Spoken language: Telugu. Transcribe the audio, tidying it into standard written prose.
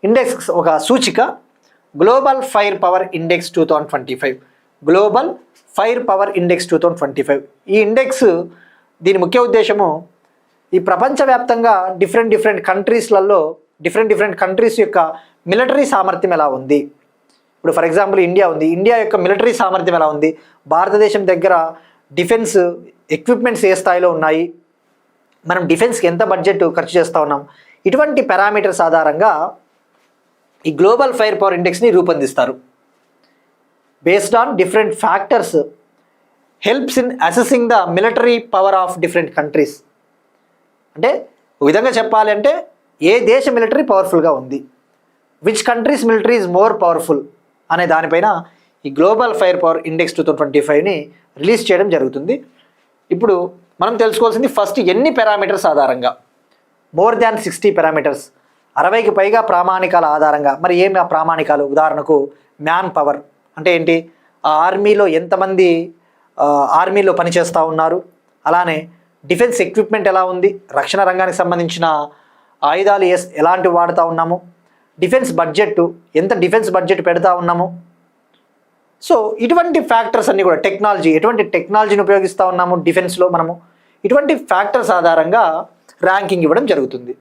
ఇండెక్స్ ఒక సూచిక global fire power index 2025. Global fire power index 2025. ఈ ఇండెక్స్ దీని ముఖ్య ఉద్దేశము ఈ ప్రపంచవ్యాప్తంగా డిఫరెంట్ కంట్రీస్లలో డిఫరెంట్ కంట్రీస్ యొక్క మిలిటరీ సామర్థ్యం ఎలా ఉంది. ఇప్పుడు ఫర్ ఎగ్జాంపుల్ ఇండియా ఉంది, ఇండియా యొక్క మిలిటరీ సామర్థ్యం ఎలా ఉంది, భారతదేశం దగ్గర డిఫెన్స్ ఎక్విప్మెంట్స్ ఏ స్థాయిలో ఉన్నాయి, మనం డిఫెన్స్కి ఎంత బడ్జెట్ ఖర్చు చేస్తూ ఉన్నాం, ఇటువంటి పారామీటర్స్ ఆధారంగా ఈ గ్లోబల్ ఫైర్ పవర్ ఇండెక్స్ని రూపొందిస్తారు. Based on different factors helps in assessing the military power of different countries. అంటే ఒక విధంగా చెప్పాలి అంటే ఏ దేశ మిలిటరీ పవర్ఫుల్గా ఉంది, which countries military is more powerful అనే దానిపైన ఈ గ్లోబల్ ఫైర్ పవర్ ఇండెక్స్ 2025ని రిలీజ్ చేయడం జరుగుతుంది. ఇప్పుడు మనం తెలుసుకోవాల్సింది ఫస్ట్ ఎన్ని పారామీటర్స్ ఆధారంగా, మోర్ దాన్ 60 పారామీటర్స్, 60కి పైగా ప్రామాణికాల ఆధారంగా. మరి ఏమి ఆ ప్రామాణికాలు? ఉదాహరణకు మ్యాన్ పవర్ అంటే ఏంటి, ఆ ఆర్మీలో ఎంతమంది ఆర్మీలో పనిచేస్తూ ఉన్నారు, అలానే డిఫెన్స్ ఎక్విప్మెంట్ ఎలా ఉంది, రక్షణ రంగానికి సంబంధించిన ఆయుధాలు ఎలాంటివి వాడుతూ ఉన్నాము, డిఫెన్స్ బడ్జెట్ ఎంత డిఫెన్స్ బడ్జెట్ పెడతా ఉన్నాము. సో ఇటువంటి ఫ్యాక్టర్స్ అన్నీ కూడా టెక్నాలజీ, ఎటువంటి టెక్నాలజీని ఉపయోగిస్తూ ఉన్నాము డిఫెన్స్లో మనము, ఇటువంటి ఫ్యాక్టర్స్ ఆధారంగా ర్యాంకింగ్ ఇవ్వడం జరుగుతుంది.